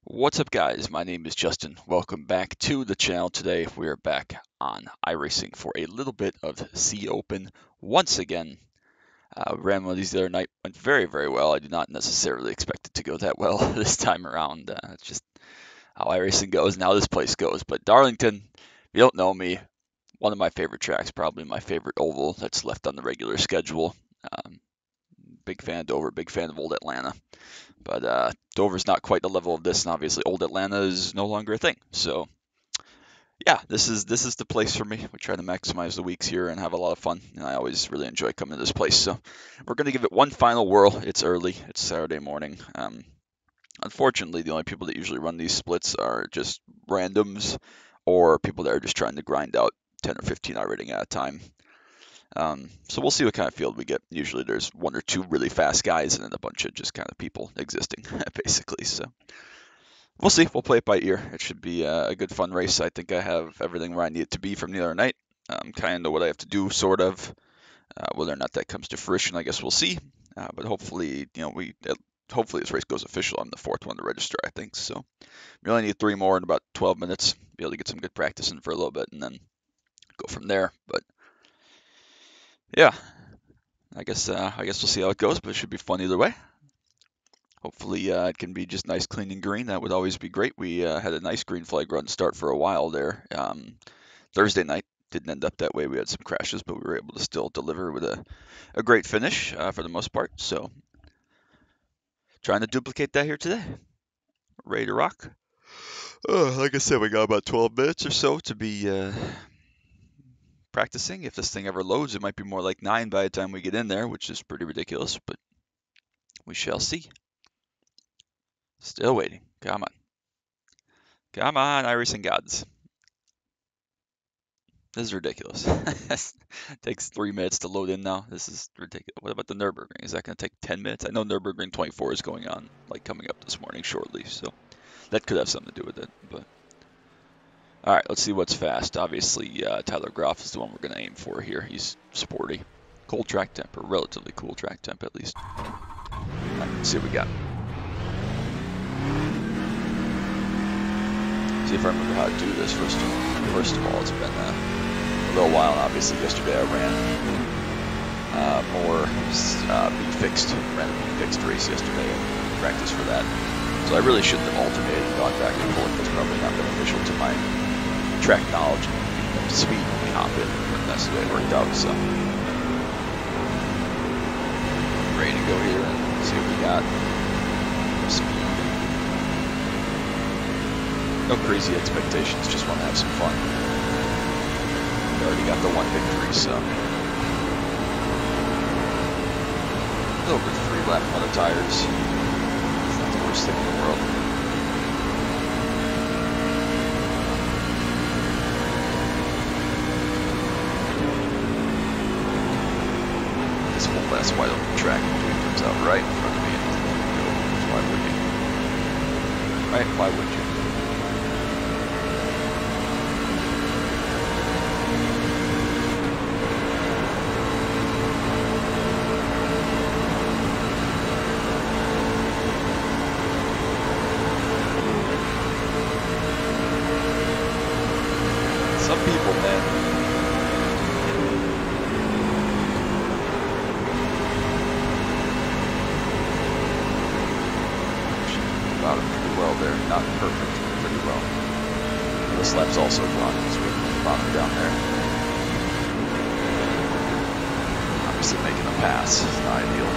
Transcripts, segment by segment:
What's up, guys? My name is Justin. Welcome back to the channel. Today we are back on iRacing for a little bit of C Open once again. Ran one of these the other night, went very well. I did not necessarily expect it to go that well this time around. It's just how iRacing goes and how this place goes. But Darlington, if you don't know me, one of my favorite tracks, probably my favorite oval that's left on the regular schedule. Big fan of Dover, big fan of Old Atlanta. But Dover's not quite the level of this, and obviously Old Atlanta is no longer a thing. So yeah, this is the place for me. We try to maximize the weeks here and have a lot of fun, and I always really enjoy coming to this place. So we're gonna give it one final whirl. It's early. It's Saturday morning. Unfortunately, the only people that usually run these splits are just randoms or people that are just trying to grind out 10 or 15 iRating at a time. So we'll see what kind of field we get. Usually there's one or two really fast guys and then a bunch of just kind of people existing, basically. So we'll see. We'll play it by ear. It should be a good fun race. I think I have everything where I need it to be from the other night. Kind of know what I have to do, sort of. Whether or not that comes to fruition, I guess we'll see. But hopefully, hopefully this race goes official. I'm the fourth one to register, I think. So we only need 3 more in about 12 minutes. Be able to get some good practice in for a little bit and then go from there. But yeah, I guess we'll see how it goes, but it should be fun either way. Hopefully it can be just nice, clean, and green. That would always be great. We had a nice green flag run start for a while there. Thursday night didn't end up that way. We had some crashes, but we were able to still deliver with a great finish for the most part. So trying to duplicate that here today. Ready to rock. Like I said, we got about 12 minutes or so to be practicing. If this thing ever loads, it might be more like 9 by the time we get in there, which is pretty ridiculous, but we shall see. Still waiting. Come on. Come on, iRacing gods. This is ridiculous. It takes 3 minutes to load in now. This is ridiculous. What about the Nürburgring? Is that going to take 10 minutes? I know Nürburgring 24 is going on, like coming up this morning shortly, so that could have something to do with it. But all right, let's see what's fast. Obviously, Tyler Groff is the one we're going to aim for here. He's sporty. Cold track temp, or relatively cool track temp at least. All right, let's see what we got. See if I remember how to do this first of all. It's been a little while, and obviously yesterday I ran more B-fixed, ran a B-fixed race yesterday and practiced for that. So I really shouldn't have alternated and gone back and forth. That's probably not beneficial to my track knowledge and speed when we hop in, but that's the way it worked out. So ready to go here and see what we got. Speed. No crazy expectations, just want to have some fun. We already got the 1 victory, so over 3 lap on the tires. It's not the worst thing in the world. This whole last wide open track comes out right in front of me. Why would you? Right? Why would you? Some people, man. About it pretty well there. Not perfect, but pretty well. This lap's also gone because we bottom down there. Obviously making a pass is not ideal.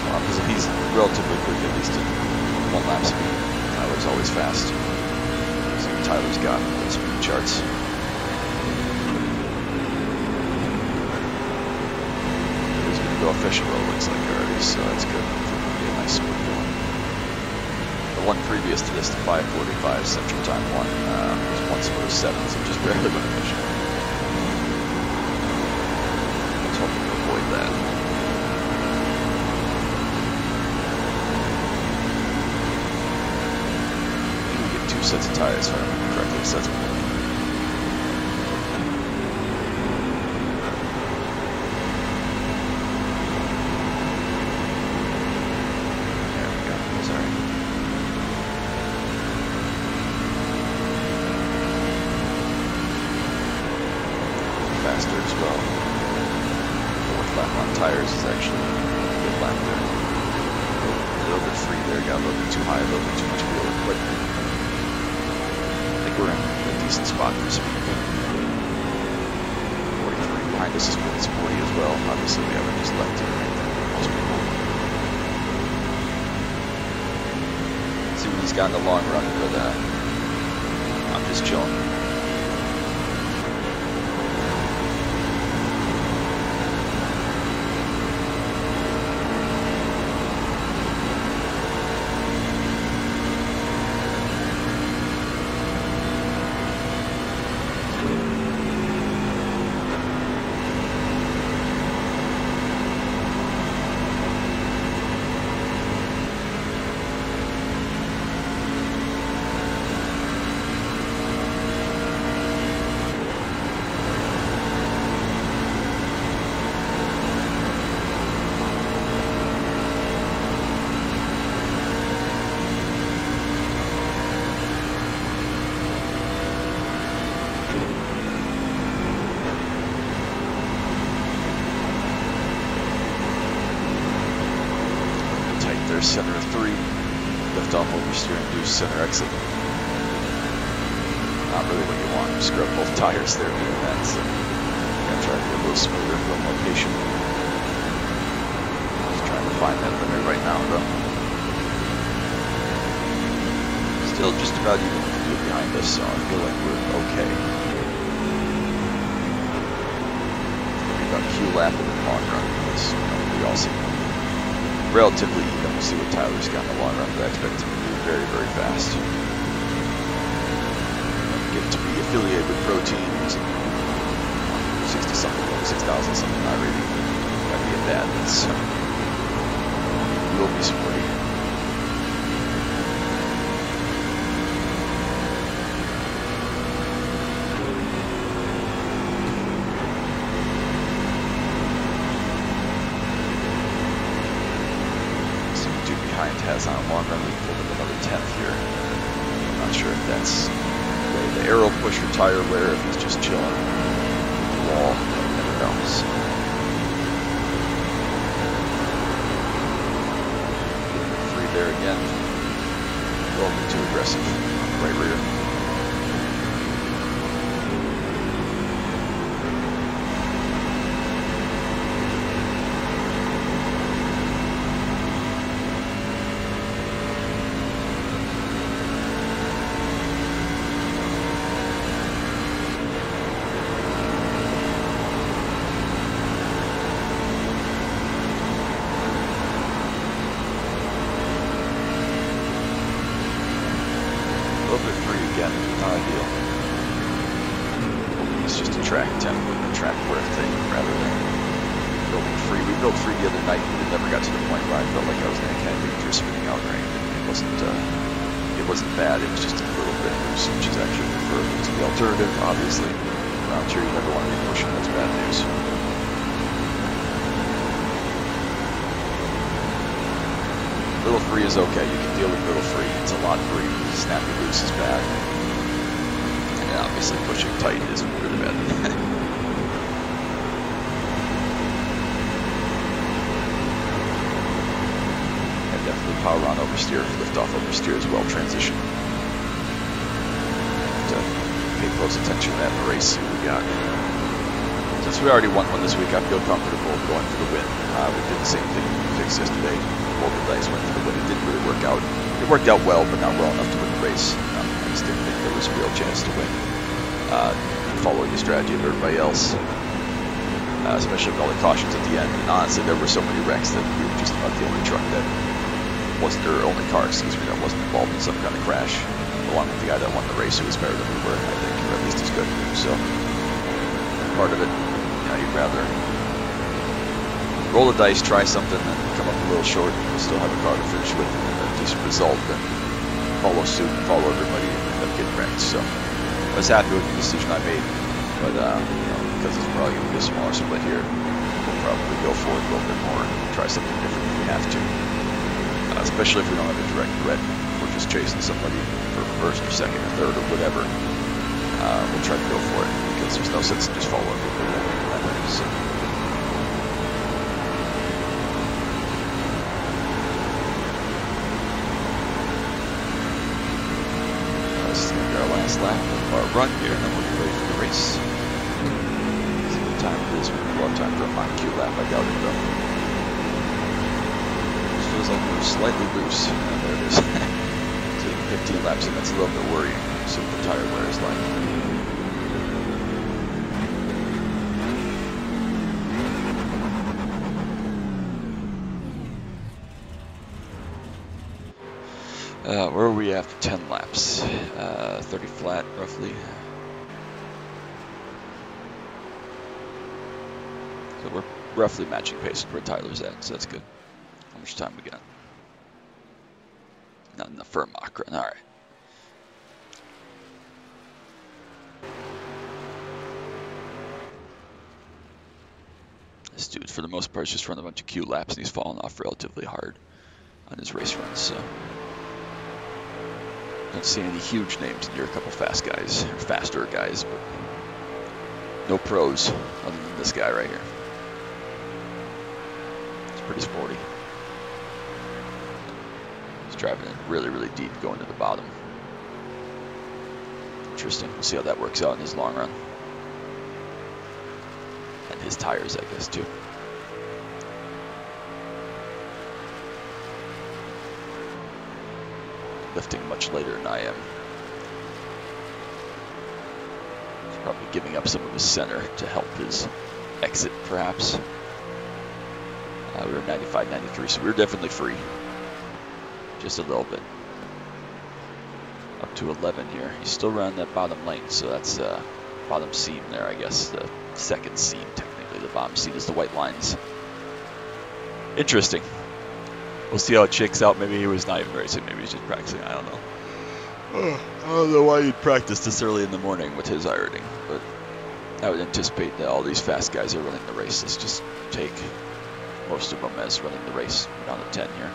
Because he's relatively quick, at least in 1 lap speed. Tyler's always fast. See what Tyler's got in the speed charts. He's going to go official, it looks like already, so that's good. Be a nice split going. The one previous to this, the 5:45 Central Time one, was 1:07, so just barely went official. I was hoping to avoid that. Maybe we get 2 sets of tires, if I remember correctly, so that's one. There we go, sorry. a little bit too high, a little bit too much wheeling, but I think we're in a decent spot for speed. 43 behind us is 40 as well. Obviously, we haven't just left here right there. Most people. See what he's got in the long run, but I'm just chilling. Center of 3, lift off oversteer, induce center exit. Not really what you want. Scrub both tires there doing that, so gotta try to be a little smoother, a little more patient. Just trying to find that limit right now, though. Still just about even with you behind us, so I feel like we're okay. Maybe about Q lap in the long run, because we all seem relatively even. We'll see what Tyler's got in the long run, but I expect him to be very, very fast. Get to be affiliated with Pro Team using 60 something, 6,000 something iRating. Gotta be a dad, so we'll be sporty. Has on a long run, we pulled up another 10th here. I'm not sure if that's the aero pusher tire wear, if he's just chilling with the wall. I never know. So. Free there again. A little bit too aggressive on the right rear. Not ideal. It's just a track template, a track worth thing rather than building free. We built free the other night, but it never got to the point where I felt like I was in any kind of danger spinning out range. It wasn't bad, it was just a little bit loose, which is actually preferable to the alternative, obviously. Around here you never want to be pushing, that's bad news. Little free is okay, you can deal with little free. It's a lot free. Snappy loose is bad. And obviously pushing tight is really bad. And definitely power on oversteer, lift off oversteer as well, transition. To pay close attention to that in the race, see what we got. Since we already won one this week, I feel comfortable going for the win. We did the same thing we fixed yesterday. Rolled the dice, went for the win. It didn't really work out. It worked out well, but not well enough to win the race. I just didn't think there was a real chance to win. Following the strategy of everybody else, especially with all the cautions at the end. And honestly, there were so many wrecks that we were just about the only truck that wasn't, or only car, excuse me, that wasn't involved in some kind of crash, along with the guy that won the race who was better than we were, I think, or at least as good. So, part of it, you'd rather roll the dice, try something, and come up a little short, and still have a car to finish with, and a decent result, and follow suit and follow everybody, and end up getting wrecked. So I was happy with the decision I made, but because it's probably going to be a smaller split here, we'll probably go for it a little bit more and try something different if we have to. Especially if we don't have a direct threat, we're just chasing somebody for first or second or third or whatever. We'll try to go for it because there's no sense in just following people. So. our last lap of our run here, and then we'll get ready for the race. See what time it is. We'll have time for a mock Q lap. I doubt it though. This feels like we're slightly loose. There it is. So 15 laps, and that's a little bit worrying. See what the tire wear is like. Where are we after 10 laps? 30 flat, roughly. So we're roughly matching pace with where Tyler's at, so that's good. How much time we got? Not enough for a mock run, alright. This dude, for the most part, is just running a bunch of Q laps, and he's falling off relatively hard on his race runs, so. Don't see any huge names in here, a couple fast guys, or faster guys, but no pros other than this guy right here. It's pretty sporty. He's driving it really, really deep going to the bottom. Interesting. We'll see how that works out in his long run. And his tires, I guess, too. Lifting much later than I am. He's probably giving up some of his center to help his exit, perhaps. We were 95, 93, so we were definitely free. Just a little bit. Up to 11 here. He's still around that bottom lane, so that's bottom seam there, I guess. The second seam, technically. The bottom seam is the white lines. Interesting. We'll see how it shakes out. Maybe he was not even racing. Maybe he's just practicing. I don't know. I don't know why he'd practice this early in the morning with his iRacing, but I would anticipate that all these fast guys are running the race. Let's just take most of them as running the race. We're down to 10 here.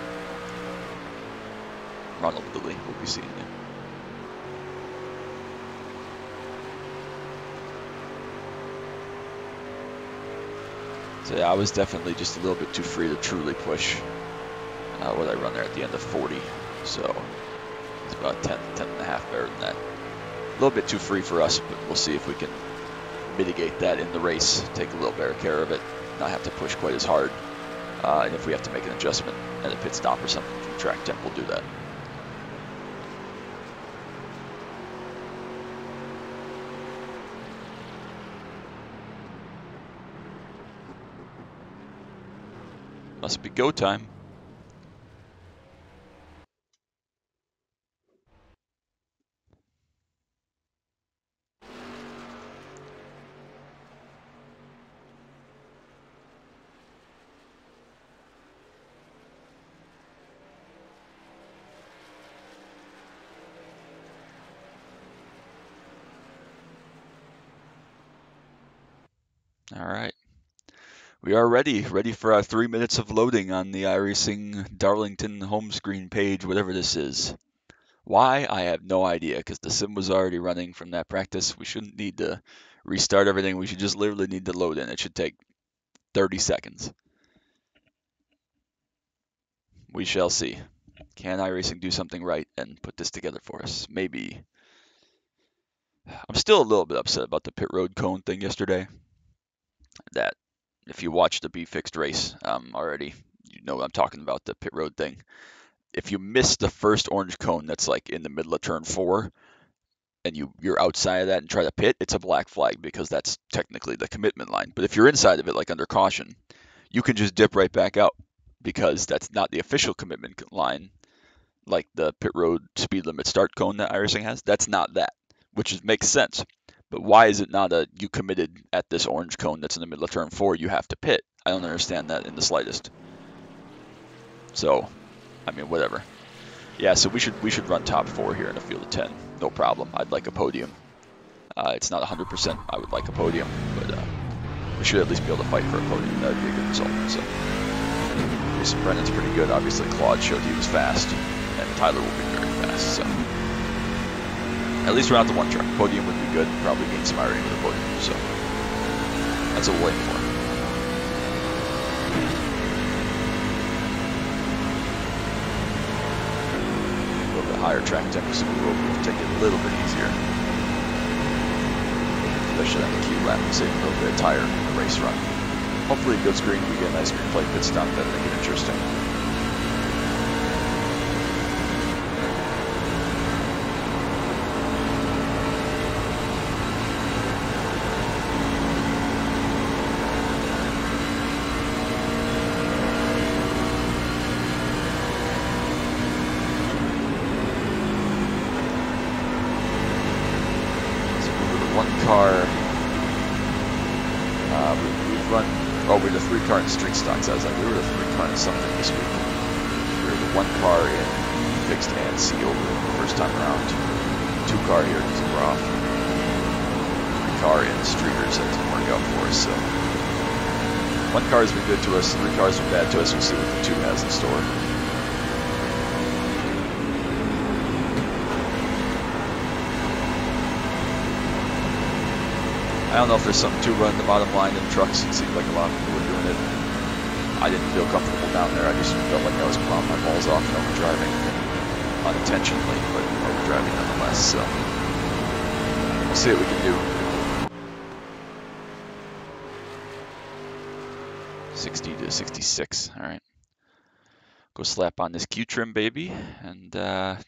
Ronald Lilly will be seeing you. So yeah, I was definitely just a little bit too free to truly push. What I run there at the end of 40, so it's about 10 and a half better than that. A little bit too free for us, but we'll see if we can mitigate that in the race, take a little better care of it, not have to push quite as hard, and if we have to make an adjustment at a pit stop or something from track temp, we'll do that. Must be go time. All right. We are ready for our 3 minutes of loading on the iRacing Darlington home screen page, whatever this is. Why? I have no idea, because the sim was already running from that practice. We shouldn't need to restart everything. We should just literally need to load in. It should take 30 seconds. We shall see. Can iRacing do something right and put this together for us? Maybe. I'm still a little bit upset about the pit road cone thing yesterday. That, if you watched the Be Fixed race already, you know what I'm talking about, the pit road thing. If you miss the first orange cone that's like in the middle of turn 4, and you're outside of that and try to pit, it's a black flag because that's technically the commitment line. But if you're inside of it, like under caution, you can just dip right back out because that's not the official commitment line, like the pit road speed limit start cone that iRacing has. That's not that, which makes sense. But why is it not a you committed at this orange cone that's in the middle of turn 4, you have to pit? I don't understand that in the slightest. So, I mean, whatever. Yeah, so we should run top 4 here in a field of 10. No problem. I'd like a podium. It's not 100%. I would like a podium, but we should at least be able to fight for a podium. That would be a good result. So, Jason Brennan's pretty good. Obviously, Claude showed he was fast, and Tyler will be very fast. So, at least we're not the one truck. Podium would be good. Probably gain some iRacing with a podium. So, that's what we'll aim for. higher track temperature, we will take it a little bit easier. Especially on the Q lap, save a little bit of tire in the race run. Hopefully it goes green, we get a nice green flag pit stop, that'll make it interesting. We're the 3-car in street stocks. I was like, we were the 3-car in something this week. We were the 1-car in fixed and C Open the first time around. 2-car here because we're off. 3-car in streeters, that didn't work out for us. So 1 car has been good to us, 3 cars been bad to us. We'll see what the 2 has in store. I don't know if there's something to run the bottom line in trucks. It seemed like a lot of people were doing it. I didn't feel comfortable down there. I just felt like I was plowing my balls off and overdriving unintentionally, but overdriving nonetheless. So we'll see what we can do. 60 to 66. All right. Go slap on this Q trim, baby, and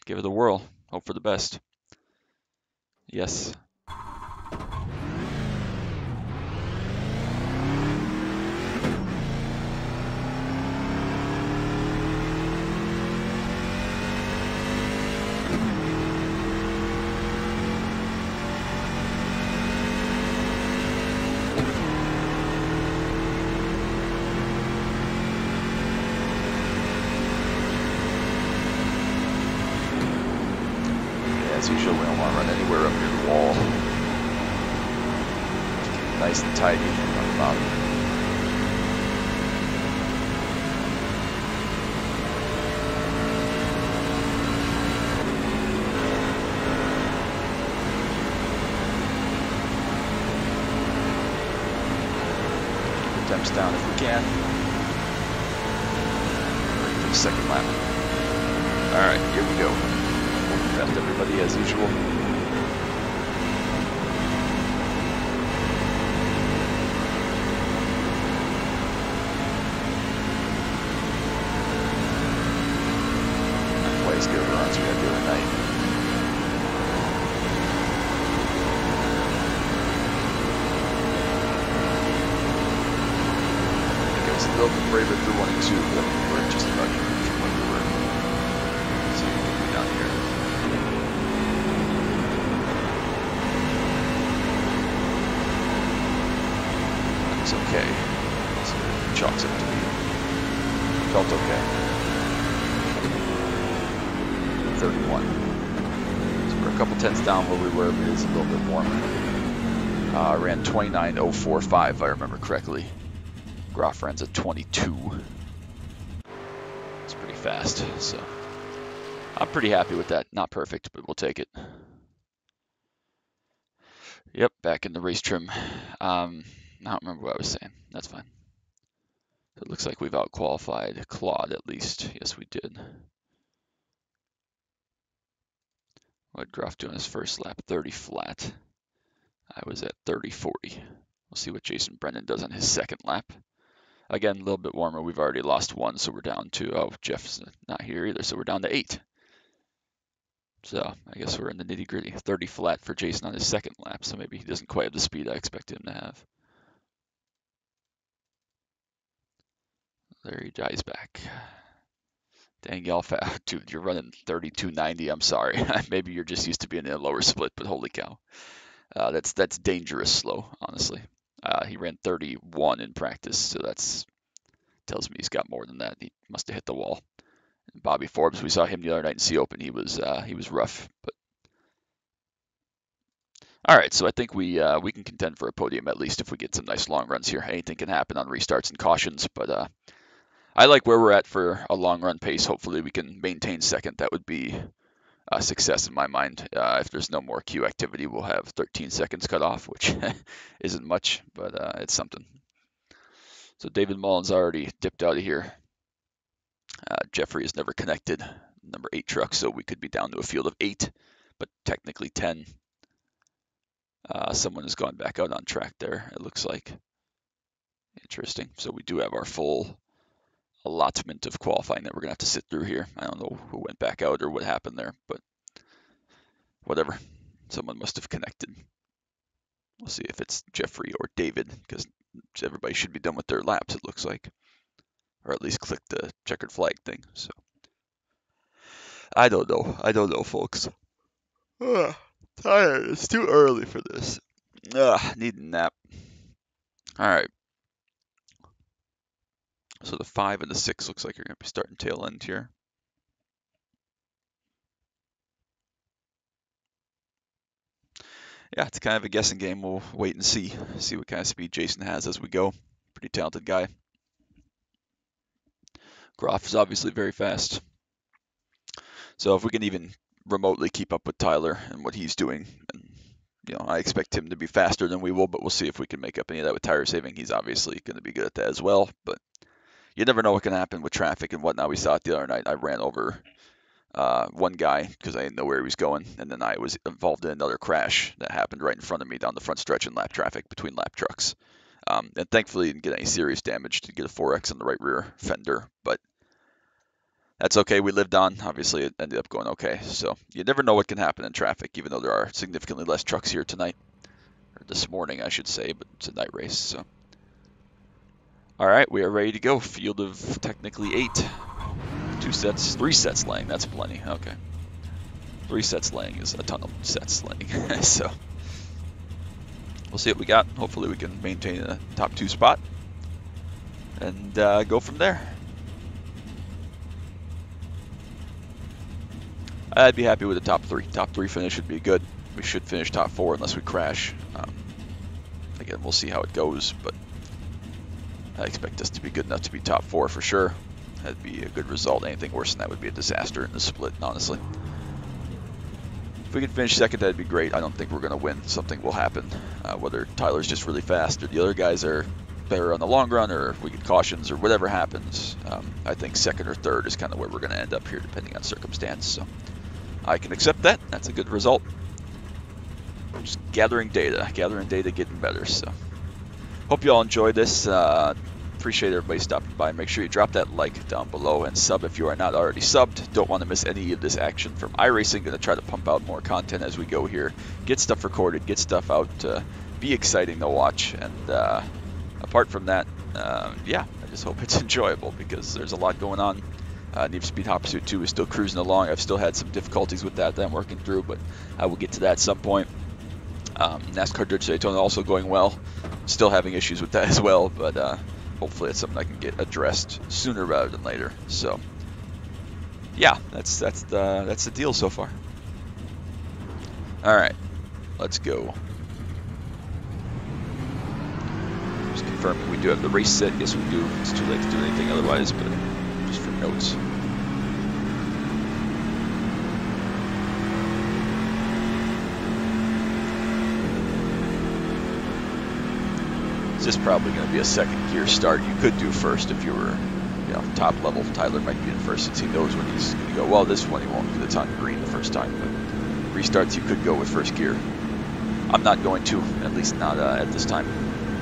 give it a whirl. Hope for the best. Yes. As usual, we don't want to run anywhere up near the wall. Nice and tidy on the bottom. Keep the temps down if we can. Ready for the second lap. Alright, here we go. Past everybody as usual. Not quite as good of runs we had the other night. I think I was a little bit braver through 1 and 2, but we're just about even from where we were. So you can be down here. Okay, so it chalks up to be. Felt okay. 31. So we're a couple tenths down where we were, but it's a little bit warmer. Ran 29.045 if I remember correctly. Groff runs at 22. It's pretty fast, so I'm pretty happy with that. Not perfect, but we'll take it. Yep, back in the race trim. I don't remember what I was saying. That's fine. It looks like we've out-qualified Claude at least. Yes, we did. What did Groff do on his first lap? 30 flat. I was at 30.40. We'll see what Jason Brennan does on his second lap. Again, a little bit warmer. We've already lost 1, so we're down to, oh, Jeff's not here either, so we're down to 8. So I guess we're in the nitty-gritty. 30 flat for Jason on his second lap, so maybe he doesn't quite have the speed I expected him to have. There he dies back. Dang, y'all, dude, you're running 32.90. I'm sorry. Maybe you're just used to being in a lower split, but holy cow, that's dangerous slow, honestly. He ran 31 in practice, so that's tells me he's got more than that. He must have hit the wall. And Bobby Forbes, we saw him the other night in C Open. He was rough, but all right. So I think we can contend for a podium at least if we get some nice long runs here. Anything can happen on restarts and cautions, but I like where we're at for a long run pace. Hopefully we can maintain second. That would be a success in my mind. If there's no more queue activity, we'll have 13 seconds cut off, which isn't much, but it's something. So David Mullins already dipped out of here. Jeffrey is never connected. number 8 truck, so we could be down to a field of 8, but technically 10. Someone has gone back out on track there, it looks like. Interesting. So we do have our full allotment of qualifying that we're going to have to sit through here. I don't know who went back out or what happened there, but whatever. Someone must have connected. We'll see if it's Jeffrey or David, because everybody should be done with their laps, it looks like. Or at least click the checkered flag thing. So I don't know, folks. Tired. It's too early for this. Need a nap. All right. So the 5 and the 6 looks like you're going to be starting tail end here. Yeah, it's kind of a guessing game. We'll wait and see what kind of speed Jason has as we go. Pretty talented guy. Groff is obviously very fast. So if we can even remotely keep up with Tyler and what he's doing, and, I expect him to be faster than we will, but we'll see if we can make up any of that with tire saving. He's obviously going to be good at that as well, but you never know what can happen with traffic and whatnot. We saw it the other night. I ran over one guy because I didn't know where he was going, and then I was involved in another crash that happened right in front of me down the front stretch in lap traffic between lap trucks. And thankfully didn't get any serious damage, to get a 4X on the right rear fender, but that's okay. We lived on. Obviously, it ended up going okay. So you never know what can happen in traffic, even though there are significantly less trucks here tonight, or this morning, I should say, but it's a night race. So, all right, we are ready to go. Field of technically 8. 3 sets laying. That's plenty. Okay. 3 sets laying is a ton of sets laying. So we'll see what we got. Hopefully, we can maintain a top 2 spot and go from there. I'd be happy with the top 3. Top 3 finish would be good. We should finish top 4 unless we crash. Again, we'll see how it goes, but I expect us to be good enough to be top 4 for sure. That'd be a good result. Anything worse than that would be a disaster in the split, honestly. If we can finish second, that'd be great. I don't think we're going to win. Something will happen, whether Tyler's just really fast or the other guys are better on the long run, or if we get cautions or whatever happens. I think second or third is kind of where we're going to end up here, depending on circumstance. So I can accept that. That's a good result. Just gathering data, getting better. So hope you all enjoyed this. Appreciate everybody stopping by. Make sure you drop that like down below and sub if you are not already subbed. Don't want to miss any of this action from iRacing. Going to try to pump out more content as we go here. Get stuff recorded, get stuff out, be exciting to watch. And apart from that, yeah, I just hope it's enjoyable because there's a lot going on. Need for Speed Hot Pursuit 2 is still cruising along. I've still had some difficulties with that I'm working through, but I will get to that at some point. NASCAR Dirt Daytona also going well. Still having issues with that as well, but hopefully it's something I can get addressed sooner rather than later. So, yeah, that's the deal so far. All right, let's go. Just confirming we do have the race set. Yes, we do. It's too late to do anything otherwise, but just for notes. This is probably going to be a second gear start. You could do first if you were, top level. Tyler might be in first since he knows when he's going to go. Well, this one he won't because it's on green the first time. But restarts, you could go with first gear. I'm not going to, at least not at this time.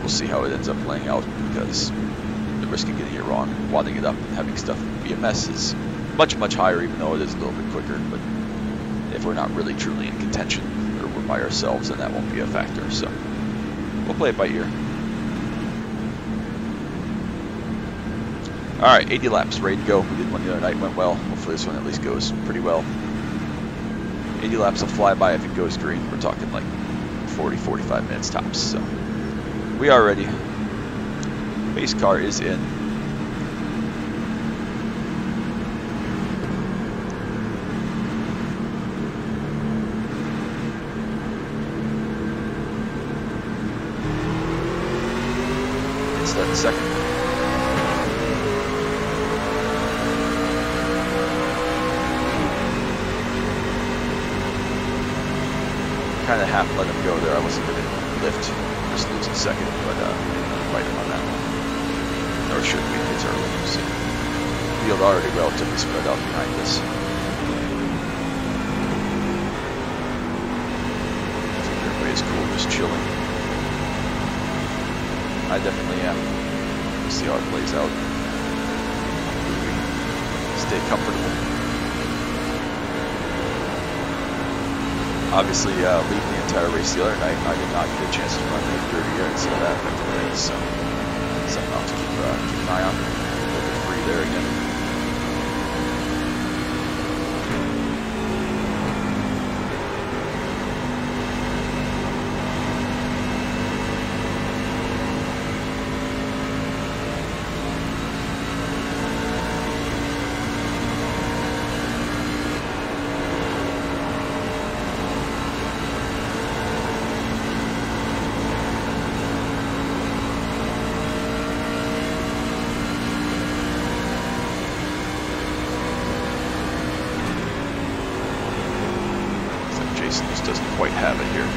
We'll see how it ends up playing out because the risk of getting it wrong, wadding it up, and having stuff be a mess is much, much higher, even though it is a little bit quicker. But if we're not really truly in contention or we're by ourselves, then that won't be a factor. So we'll play it by ear. All right, 80 laps, ready to go. We did one the other night, went well. Hopefully this one at least goes pretty well. 80 laps will fly by if it goes green. We're talking like 40, 45 minutes tops. So we are ready. Base car is in. It's that second. Kind of half let him go there. I wasn't going to lift, just lose a second, but fight him on that one. Or should we? It's early. So field already relatively spread out behind us. I definitely am. We'll see how it plays out. Stay comfortable. Obviously, leading the entire race the other night, I did not get a chance to run the dirty air and see how that affected the race. So something else to keep an eye on. A little bit free there again. Just doesn't quite have it here.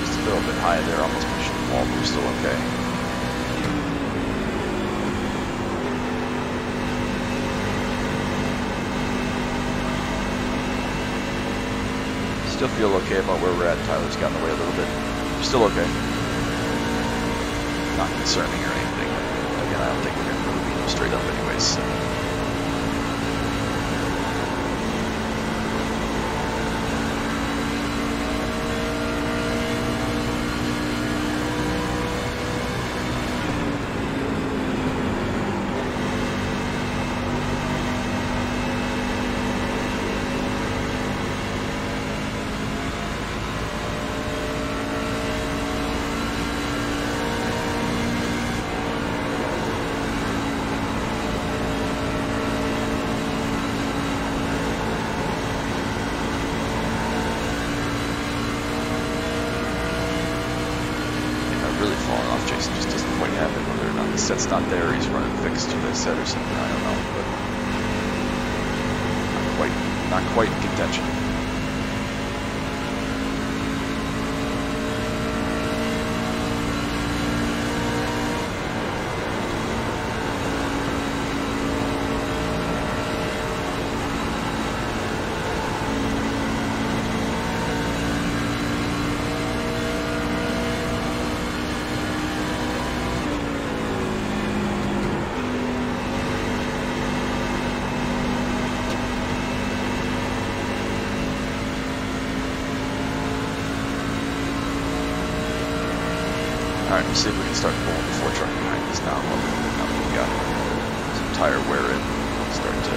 Just a little bit high there, almost pushing the wall, but we're still okay. Still feel okay about where we're at. Tyler's gotten away a little bit. Still okay. Not concerning or anything. Again, I don't think we're going to really beat him straight up anyways. So. Really falling off. Jason just doesn't quite have it. Whether or not the set's not there, he's running fixed to the set or something. I don't know, but not quite in contention. Alright, let's see if we can start pulling the 4 truck behind us now. Now that we've got some tire wear in, start to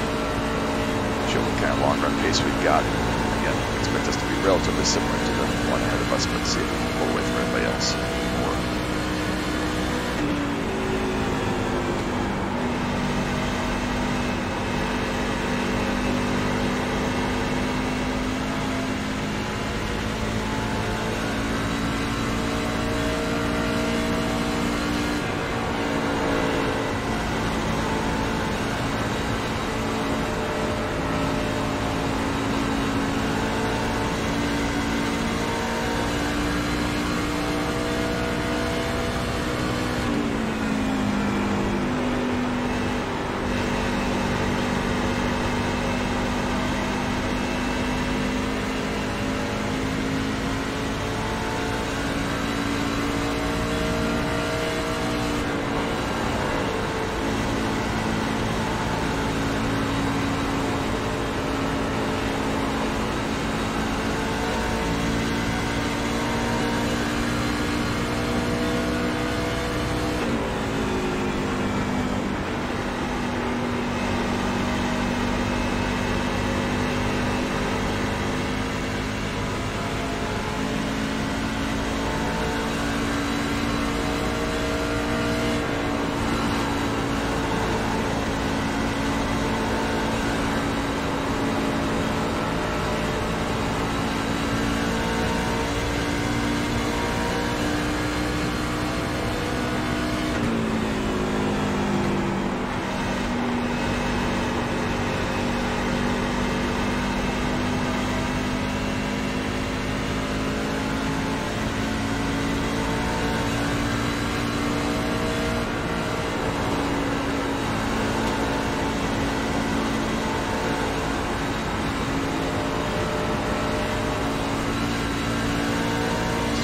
show what kind of long run pace we've got. Again, expect us to be relatively similar to the one ahead of us, but see if we can pull away from everybody else.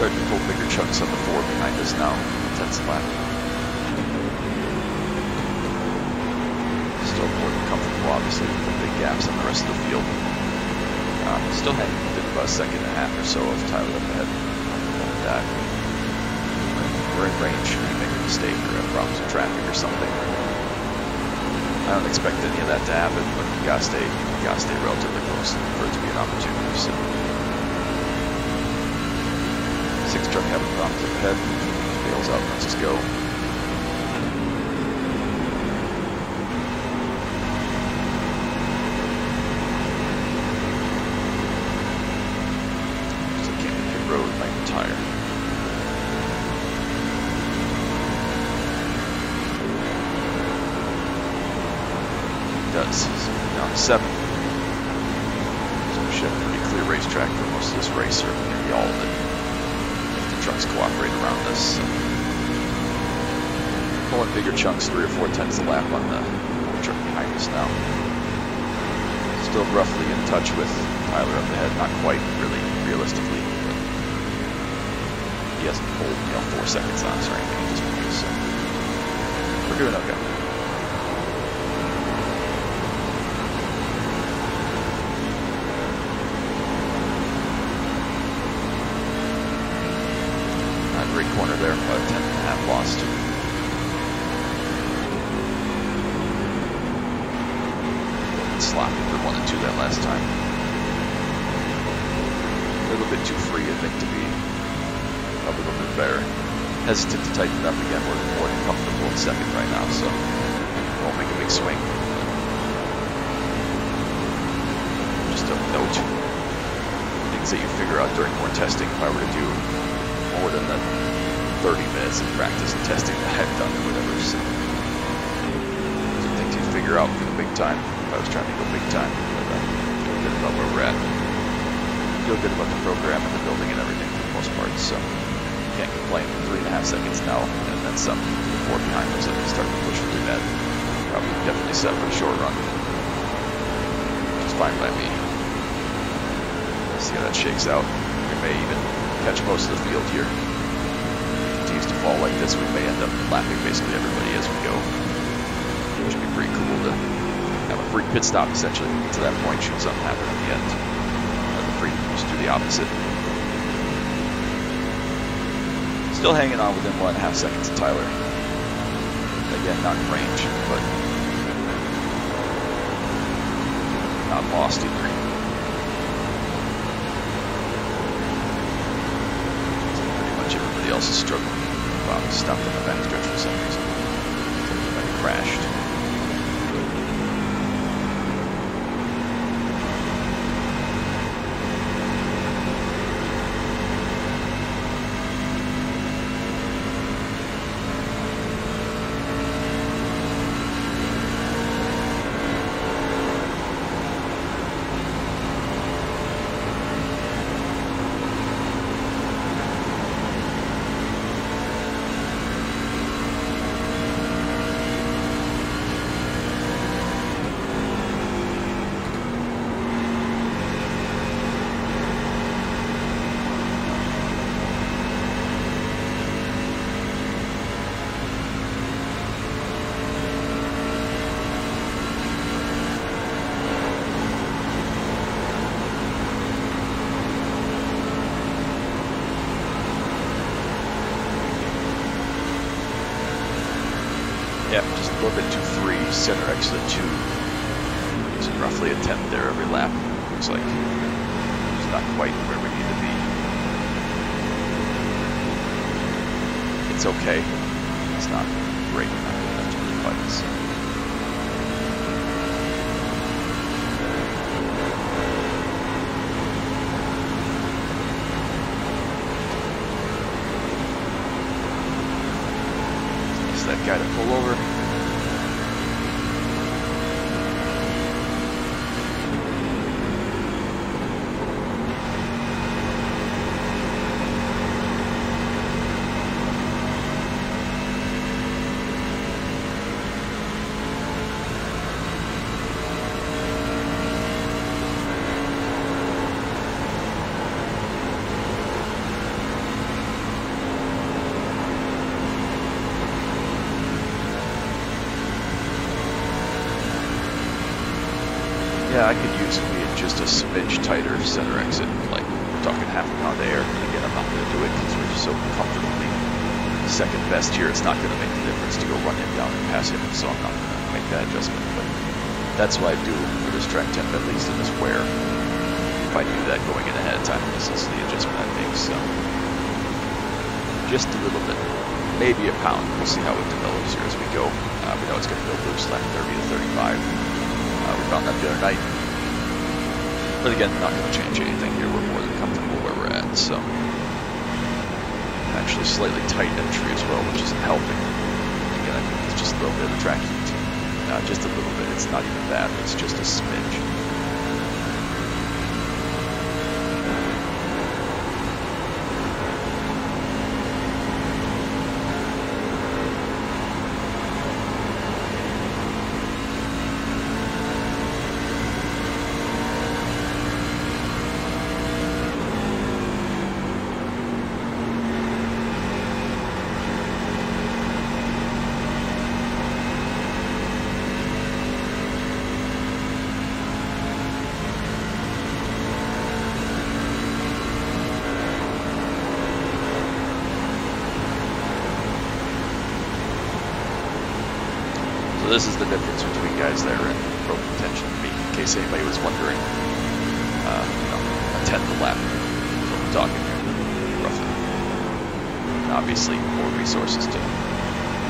Starting to pull bigger chunks on the 4 behind us now. 10th lap. Still more than comfortable, obviously, with the big gaps on the rest of the field. Still hanging within about a second and a half or so of Tyler up ahead. That we're in range. If you make a mistake or have problems with traffic or something, I don't expect any of that to happen, but you gotta stay relatively close for it to be an opportunity. So, 6 truck having problems up ahead. Bails out, lets us go. Does. Down to 7. So we should have a pretty clear racetrack for most of this race, or maybe all of it, if the trucks cooperate around us. So pulling bigger chunks, 3 or 4 tenths a lap on the truck behind us now. Still roughly in touch with Tyler up ahead, not quite really realistically, but he hasn't pulled 4 seconds on us or anything at this point, so we're doing okay. Great corner there, about a 10.5 lost. Sloppy for 1 and 2 that last time. A little bit too free, I think, to be a little bit better. Hesitant to tighten it up again. We're more than comfortable in second right now, so won't make a big swing. Just a note. Things that you figure out during more testing. If I were to do more than the 30 minutes of practice and testing that I've done or whatever, so things you figure out for the big time. If I was trying to go big time, but feel good about where we're at. Feel good about the program and the building and everything for the most part, so can't complain. 3.5 seconds now, and then some. The 4 behind us, I can start to push really bad. Probably definitely set for a short run, which is fine by me. Let's see how that shakes out. We may even catch most of the field here. Continues to fall like this, we may end up lapping basically everybody as we go, which would be pretty cool to have a free pit stop essentially to that point should something happen at the end. The free just do the opposite. Still hanging on within 1.5 seconds of Tyler. Again, not in range, but not lost either. Everybody else is struggling. Wow, he stopped on the backstretch for some reason. Like he crashed. Yeah, just a little bit too free. Center exit 2. So roughly a 10th there every lap. Looks like it's not quite where we need to be. It's okay. It's not great. Not good enough to really fight. So. That guy to pull over. Yeah, I could use just a smidge tighter center exit, like we're talking half a pound of air. And again, I'm not going to do it because we're so comfortably second best here. It's not going to make the difference to go run him down and pass him, so I'm not going to make that adjustment. But that's what I do for this track temp, at least in this wear. If I knew that going in ahead of time, this is the adjustment I make. So just a little bit, maybe a pound. We'll see how it develops here as we go. We know it's going to go loose, lap 30 to 35. We found that the other night. But again, not going to change anything here. We're more than comfortable where we're at. So actually slightly tight entry as well, which isn't helping. Again, I think it's just a little bit of the track heat. Just a little bit. It's not even bad. It's just a smidge. This is the difference between guys that are in pro contention and me, in case anybody was wondering. A tenth a lap is what we're talking here, roughly. And obviously, more resources to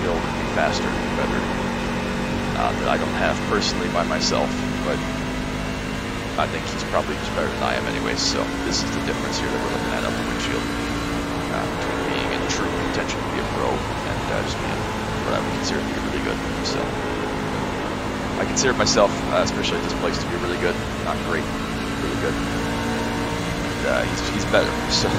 build and be faster and be better. That I don't have personally by myself, but I think he's probably just better than I am anyway. So this is the difference here that we're looking at up the windshield between being in true contention to be a pro and just being what I would consider to be really good. So I consider myself, especially at this place, to be really good. Not great, really good. And he's better. So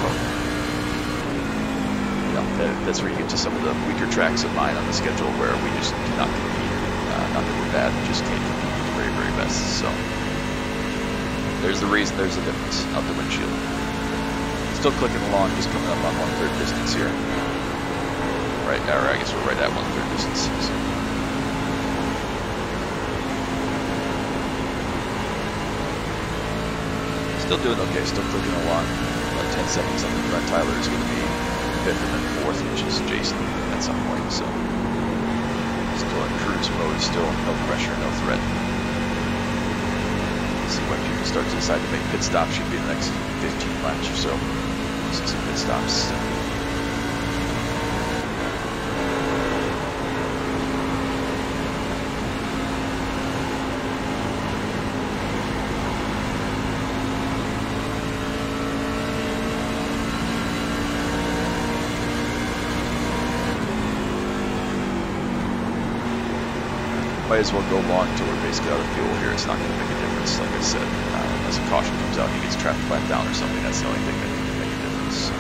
that's where you get to some of the weaker tracks of mine on the schedule where we just cannot compete. Not that we're bad, we just can't compete with the very, very best. So there's the reason. There's the difference out the windshield. Still clicking along, just coming up on 1/3 distance here. Right, or I guess we're right at 1/3 distance. So. Still doing okay, still clicking along. About 10 seconds on the front. Tyler is going to be 5th and then 4th, which is Jason at some point. So still in cruise mode, still no pressure, no threat. See when people start to decide to make pit stops. Should be the next 15 laps or so. See some pit stops. Might as well go long until we're basically out of fuel here. It's not going to make a difference, like I said. Unless a caution comes out, he gets trapped flat down or something. That's the only thing that can make a difference.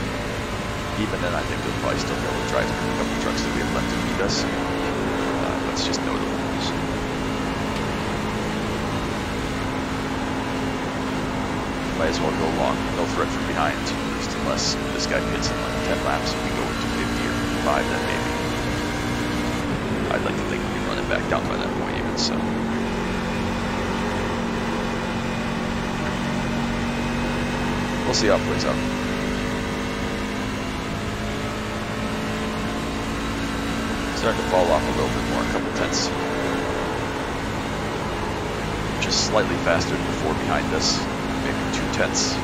Even then, I think we'll probably still be able to drive through a couple trucks that we have left to beat us. That's just notable. So. Might as well go long. No threat from behind, at least unless this guy hits in like 10 laps. If we go into 50 or 55, then maybe. I'd like to think we can run it back down by that point even, so. We'll see how it plays out. Starting to fall off a little bit more, a couple tenths. Just slightly faster than the 4 behind us, maybe 2 tenths.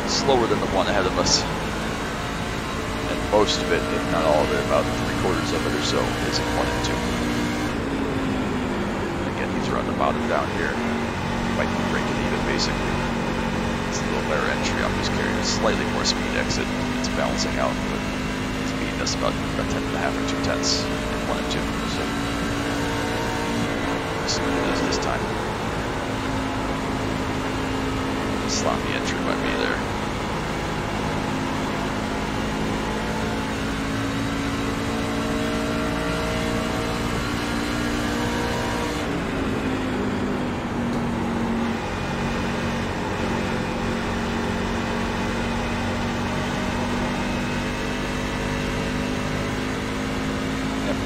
Slower than the 1 ahead of us. And most of it, if not all of it, about 3/4 of it or so, is in 1 and 2. Again, he's running the bottom down here. Might be breaking even, basically. It's a little better entry. I'm just carrying a slightly more speed exit. It's balancing out, but it's beating us about a 10.5 or 2 tenths in 1 and 2. So, let's see what it is this time. Sloppy entry by me there.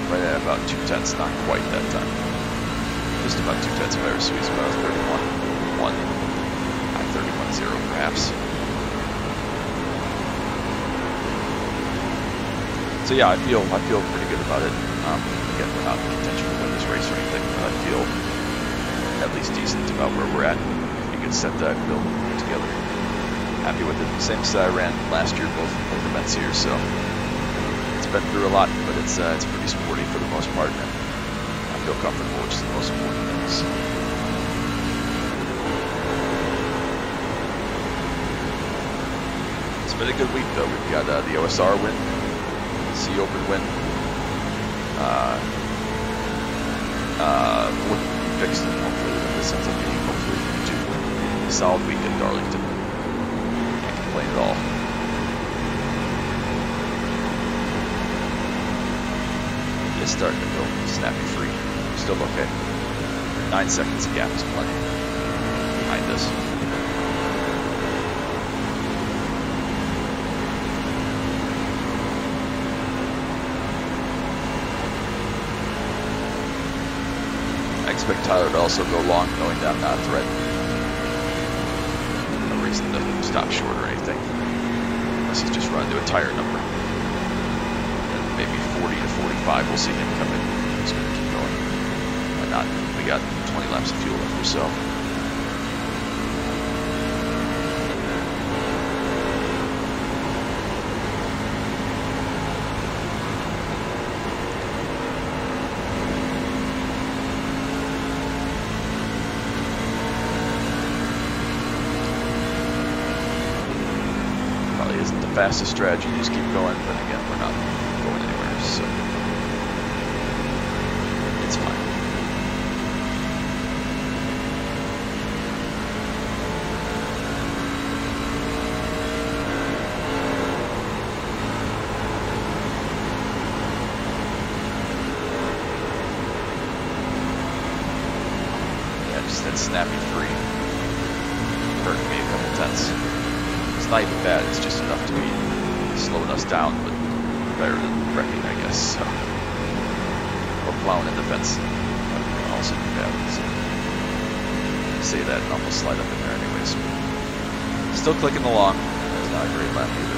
Right at about 2 tenths, not quite that time. Just about 2 tenths better, so he's about 31. I-31-0 perhaps. So yeah, I feel pretty good about it. Again, we're not in contention to win this race or anything, but I feel at least decent about where we're at. You can set that build together. Happy with it. Same as I ran last year, both events here, so it's been through a lot, but it's pretty sporty for the most part, and I feel comfortable, which is the most important thing. It's been a good week though. We've got the OSR win, C Open win. What we fixed, and hopefully this ends up being a solid week at Darlington. Can't complain at all. Just starting to go snappy free. Still okay. 9 seconds of gap is plenty behind us. I expect Tyler to also go long, knowing that I'm not a threat. No reason to stop short or anything, unless he's just running to a tire number. And maybe 40 to 45, we'll see him come in. He's going to keep going. Why not? We got 20 laps of fuel left or so. Isn't the fastest strategy to just keep going, but again, we're not going anywhere, so it's fine. Yeah, just that snappy free hurt me a couple tenths. It's not even bad, it's just enough to be slowing us down, but better than wrecking, I guess. So, or plowing in the fence. That would also be bad. So, say that and almost slide up in there anyways. Still clicking along. That's not a great lap either.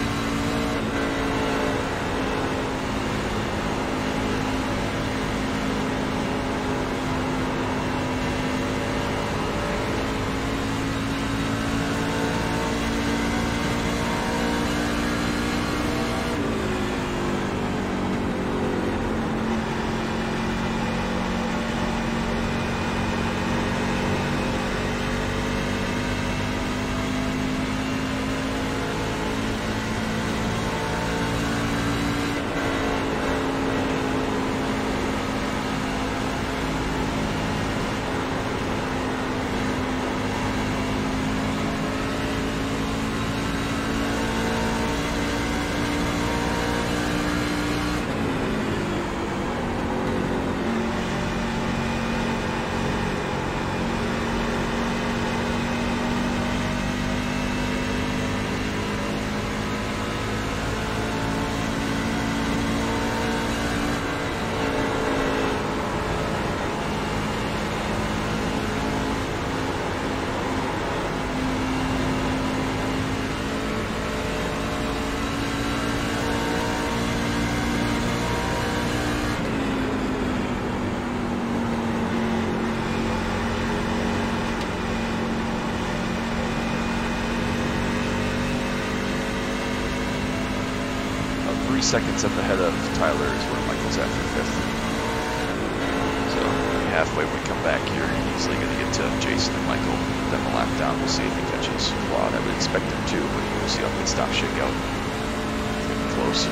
Seconds up ahead of Tyler is where Michael's at for 5th. So halfway when we come back here, easily going to get to Jason and Michael. Then a lap down, we'll see if he catches Claude. I would expect him to, but we'll see how pit stop shake out. Getting close.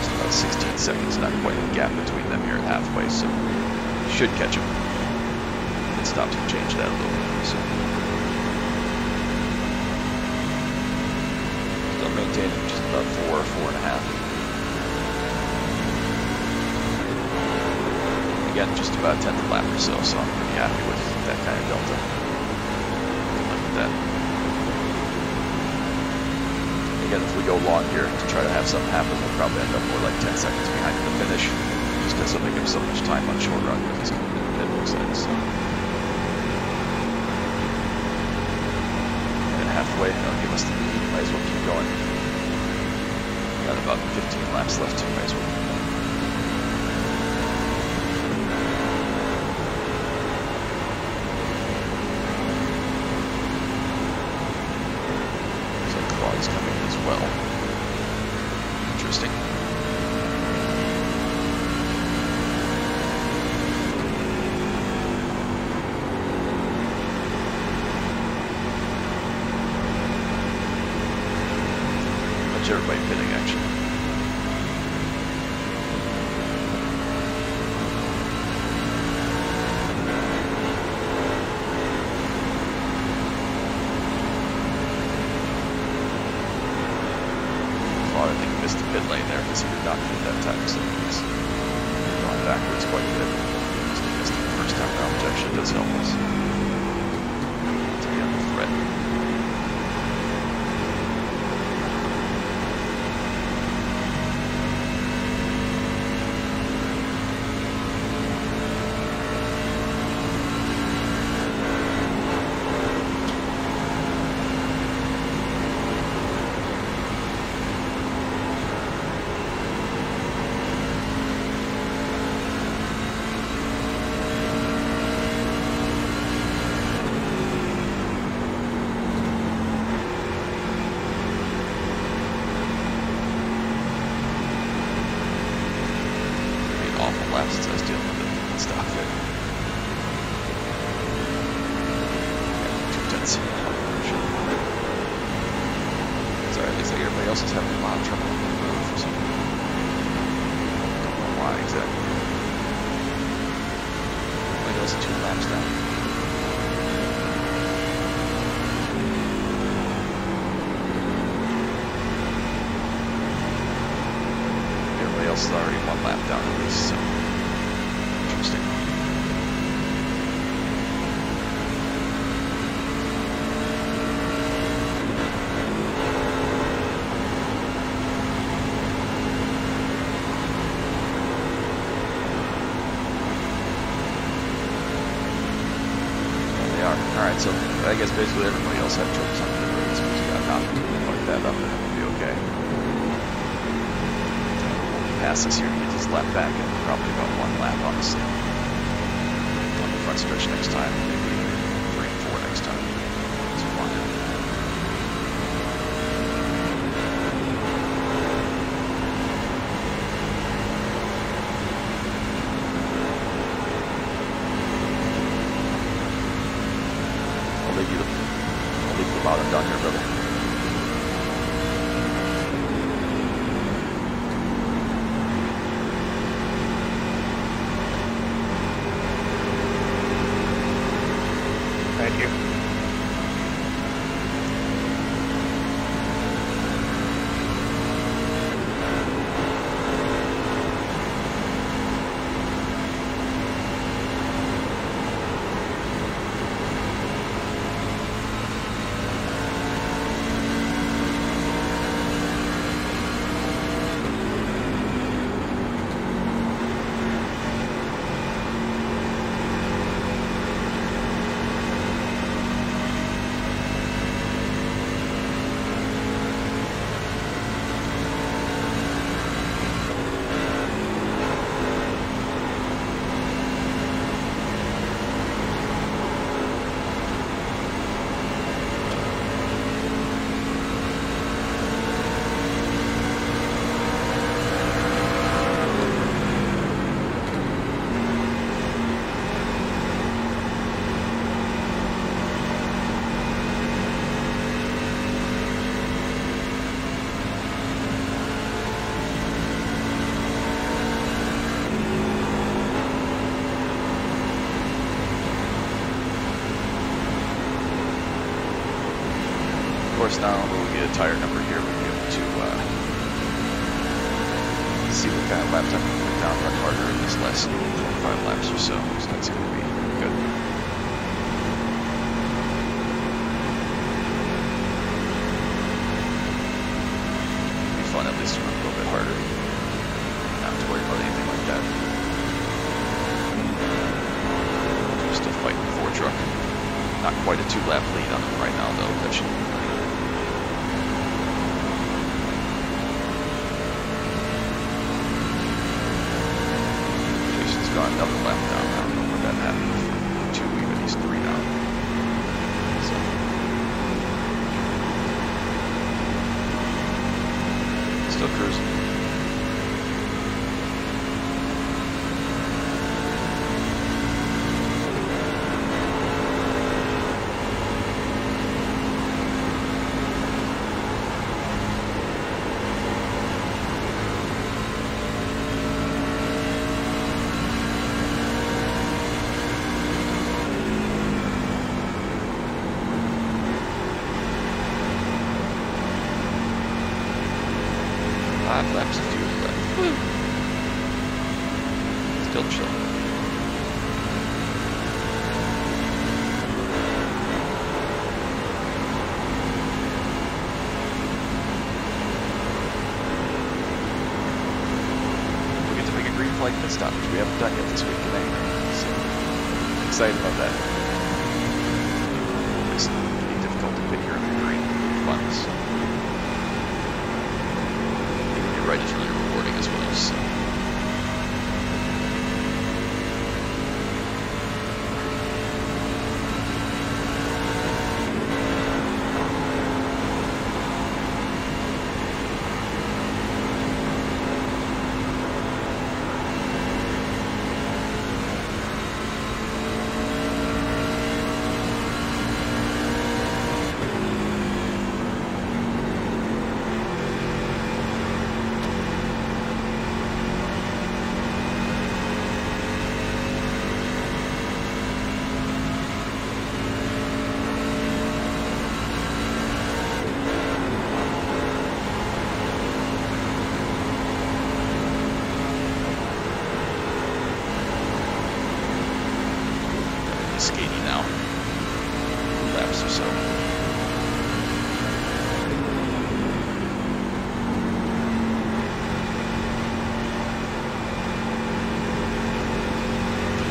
Just about 16 seconds, not quite a gap between them here at halfway, so should catch him. Pit stops can change that a little bit. So. Maintaining just about 4.5. Again, just about 10th lap or so, so I'm pretty happy with that kind of delta. Look at that. Again, if we go long here to try to have something happen, we'll probably end up more like 10 seconds behind in the finish, just because this will make him so much time on short run if he's coming in the mid side. So. And halfway, that'll give us the lead. Might as well keep going. Got about 15 laps left, so might as well keep going. Is coming as well. Interesting. Much everybody pitting actually. I think he missed the pit lane there because he did not pit that time, so he's gone backwards quite a bit. Just missed it the first time around, which actually does help us to be on the thread. Laps as I was dealing with it in stock there. Yeah, 2/10. Sorry, at least like everybody else is having a lot of trouble on the road for some reason. Don't know why exactly. Only goes 2 laps down. Everybody else is already 1 lap down at least, so. Interesting. They are. Alright, so I guess basically everybody else had troubles on the roads, so we just got knocked and fuck that up and it'll be okay. Pass us here to get his lap back and probably about 1 lap, honestly. On the front stretch next time, maybe 3 and 4 next time. That's fun. I'll leave the bottom down here, brother. Thank you. course, not only will we get a tire number here, we'll be able to see what kind of lap time we can put down, run harder in these last 25 laps or so. So that's going to be good. It'll be fun at least to run a little bit harder. Not have to worry about anything like that. quite a 2-lap lead on him right now, though. That should be fine. Jason's gone another lap down. I don't know where that happened. 2 even, he's 3 now. So. Still cruising. Laps of fuel left. Woo. Still chilling. We get to make a green flag pit stop, which we haven't done yet this week in anyway. So excited about that. It's pretty difficult to pit here in the green. Fun. So. Right is really rewarding as well. So. Skating now. Laps or so.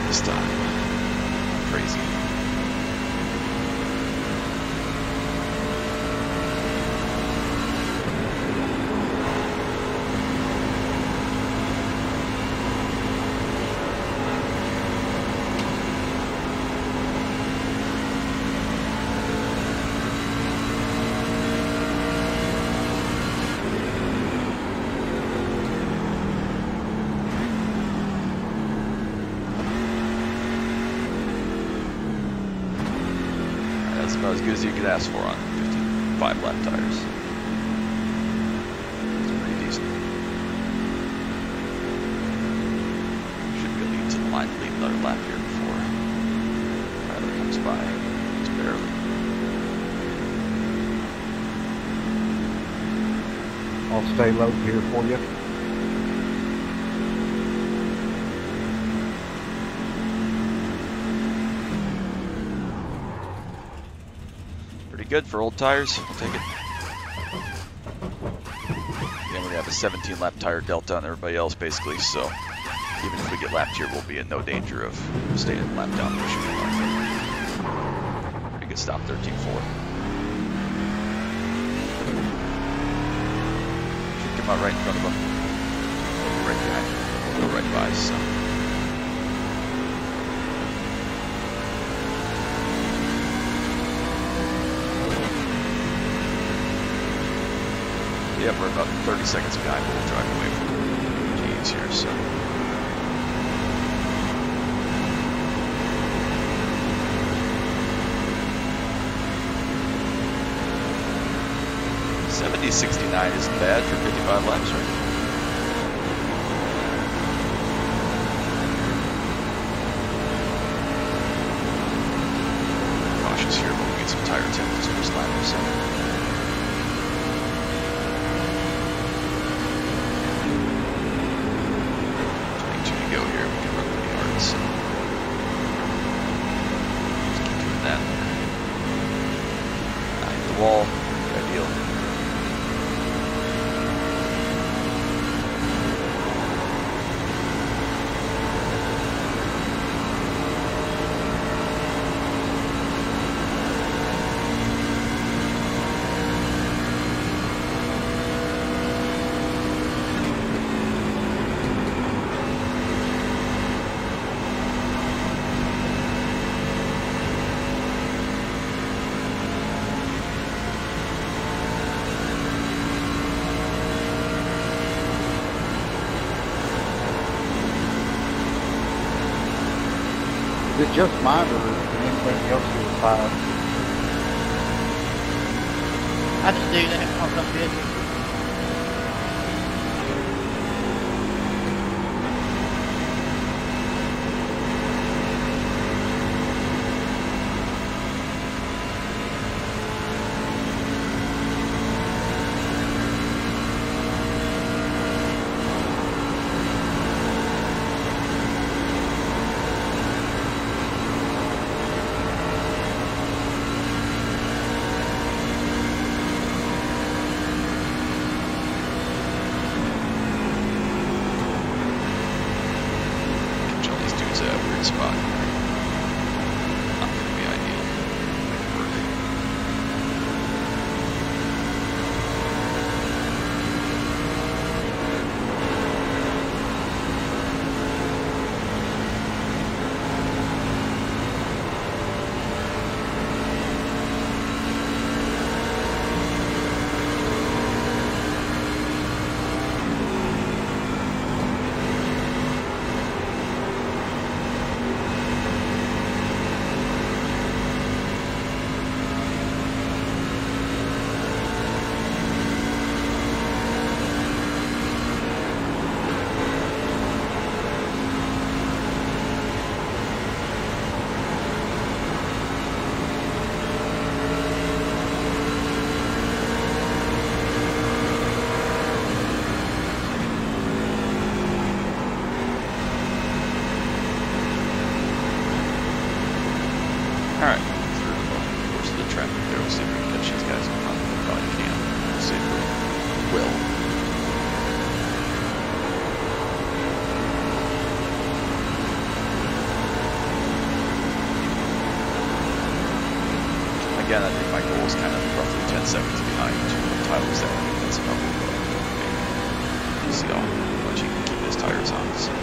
This time. Crazy. That's about as good as you could ask for on 55 lap tires. It's pretty decent. Should be leading to the line to lead another lap here before Tyler comes by. Just barely. I'll stay low here for you. Good for old tires. We'll take it. Again, we're gonna have a 17 lap tire delta on everybody else basically, so even if we get lapped here, we'll be in no danger of staying in lap down position. Pretty good stop, 13.4. Should come out right in front of them. Right behind them. We'll go right by, so. Yep, we're about 30 seconds behind, but we'll drive away from GEs here, so. .70.69 isn't bad for 55 laps, right? Cautious here, but we'll get some tire temp this first lap or so. 22 to go here, we can run pretty hard, so. Just keep doing that. Hit the wall, ideal. Is it just mine or can anybody else do a 5? I just do that once I'm busy. Spot. Not going to be ideal. Make it work. Alright, through the course of the traffic there, we'll see if we can catch these guys in front. We probably can. We'll see if we will. Again, I think my goal is kind of roughly 10 seconds behind Tyler's there. I think that's probably what I'm doing. We'll see how much he can keep his tires on. So.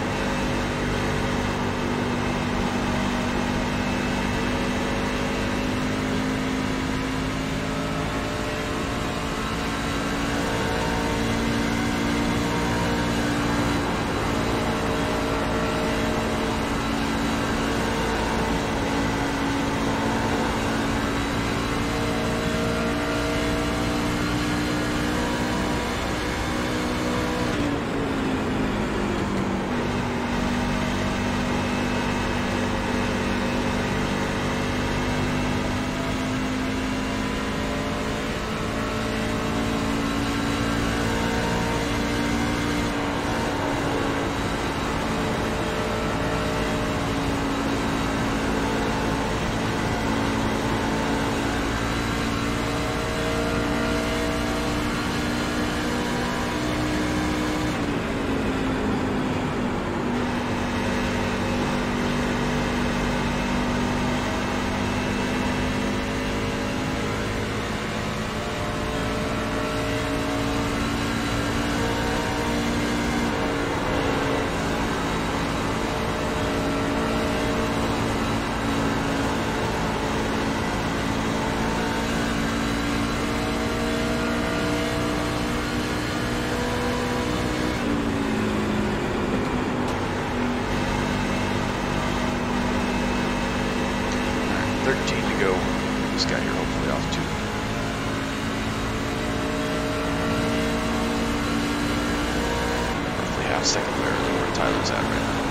This guy here hopefully off too. Roughly half second early where Tyler's at right now.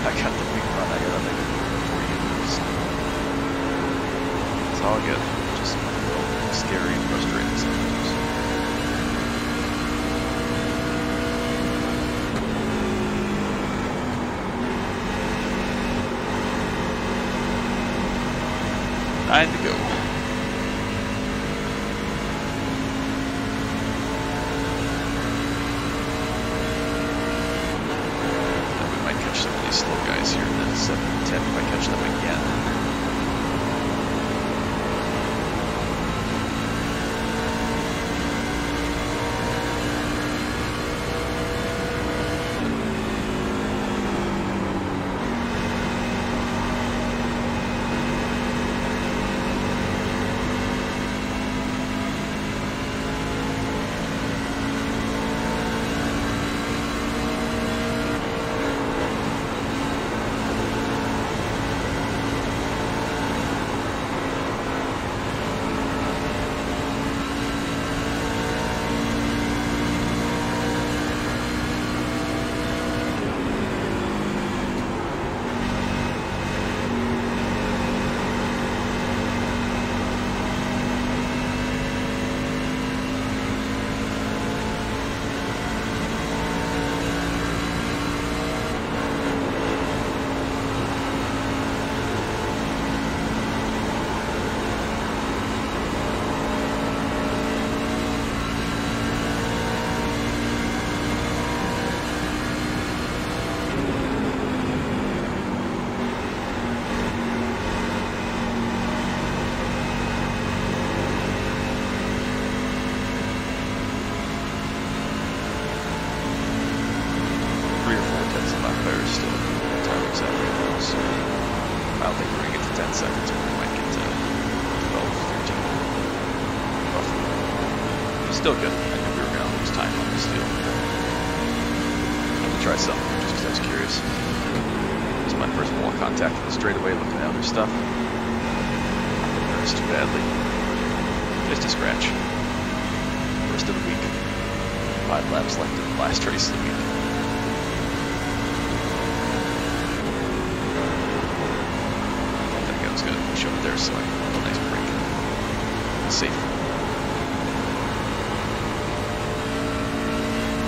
I got the big run. I gotta make it before you lose. It's all good. Just a little scary and frustrating sometimes. Time to go. We might catch some of these slow guys here in the 7 and 10 if I catch them again. Still good. I knew we were going to lose time on this field. I'm going to try something just because I was curious. It's my first wall contact in the straightaway, looking at other stuff. Didn't hurt too badly. Just a scratch. First of the week. 5 laps left in the last race of the week. I think I was going to push up there so I can have a nice break. Safe.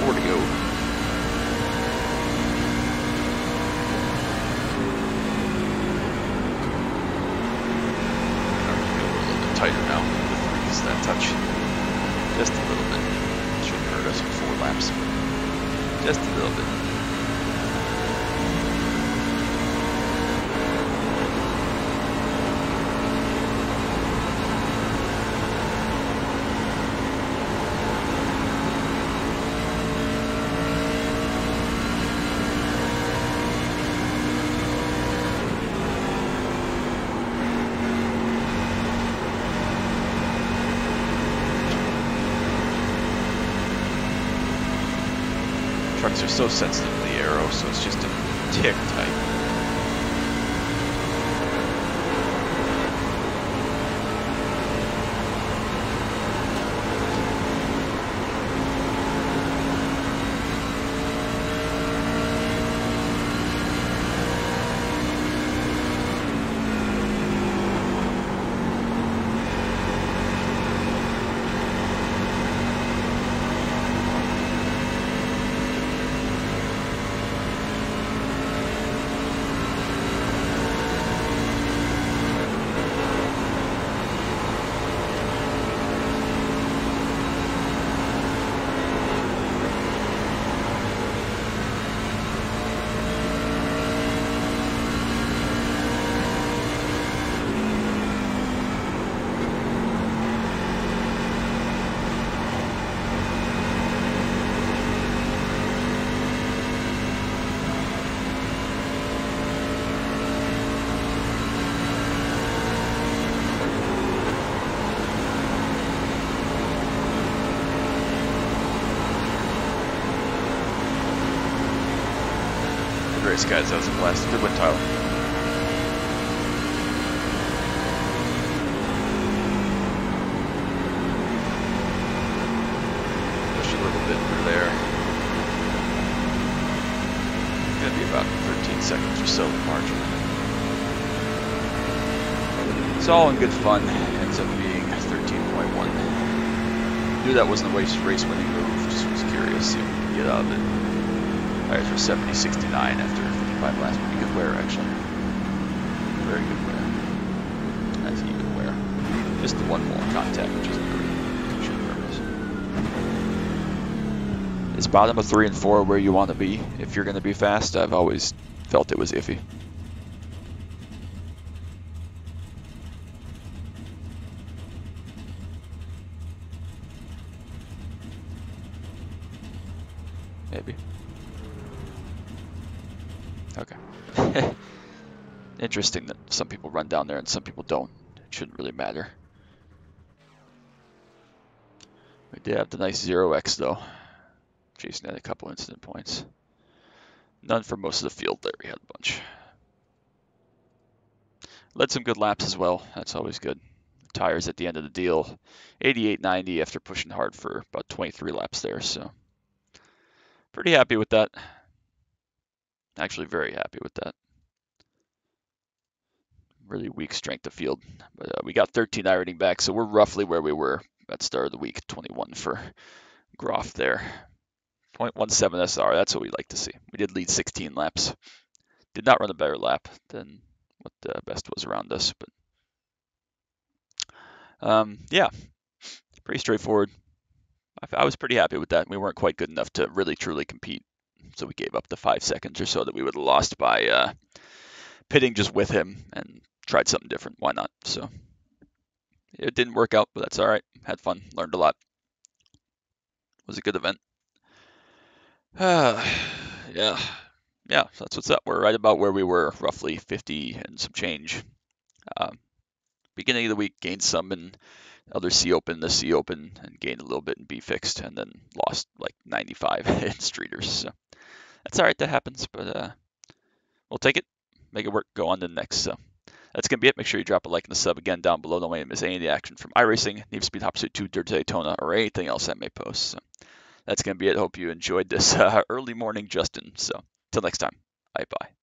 4 to go. A little bit tighter now. The 3 is that touch. Just a little bit. Shouldn't hurt us for 4 laps. Just a little bit. Trucks are so sensitive to the aero, so it's just a tick tight. Race, guys. That was a blast. Good win, Tyler. Push a little bit through there. It's going to be about 13 seconds or so margin. It's all in good fun. Ends up being 13.1. Knew that wasn't a race winning move, just was curious, see what we could get out of it. Tires were 70, 69 after 55 laps. Pretty good wear, actually. Very good wear. That's even wear. Just the one hole in contact, which isn't great. Should hurt us. Is bottom of 3 and 4 where you want to be if you're going to be fast? I've always felt it was iffy. Maybe. Okay. Interesting that some people run down there and some people don't. It shouldn't really matter. We did have the nice 0x though. Jason had a couple incident points. None for most of the field there. We had a bunch. Led some good laps as well. That's always good. Tires at the end of the deal. 88.90 after pushing hard for about 23 laps there. So pretty happy with that. Actually very happy with that. Really weak strength of field. But we got 13 iRating back, so we're roughly where we were at the start of the week. 21 for Groff there. 0.17 SR, that's what we like to see. We did lead 16 laps. Did not run a better lap than what the best was around us. But yeah, pretty straightforward. I was pretty happy with that. We weren't quite good enough to really truly compete. So we gave up the 5 seconds or so that we would have lost by pitting just with him and tried something different. Why not? So it didn't work out, but that's all right. Had fun, learned a lot. It was a good event. Yeah, so that's what's up. We're right about where we were, roughly 50 and some change. Beginning of the week, gained some in other C Open, the C Open, and gained a little bit in B Fixed, and then lost like 95 in Streeters. So that's all right, that happens, but we'll take it, make it work, go on to the next. So that's going to be it. Make sure you drop a like and a sub again down below. Don't want to miss any of the action from iRacing, Need for Speed Hot Pursuit 2, Dirt to Daytona, or anything else I may post. So that's going to be it. Hope you enjoyed this early morning Justin. So till next time, bye-bye.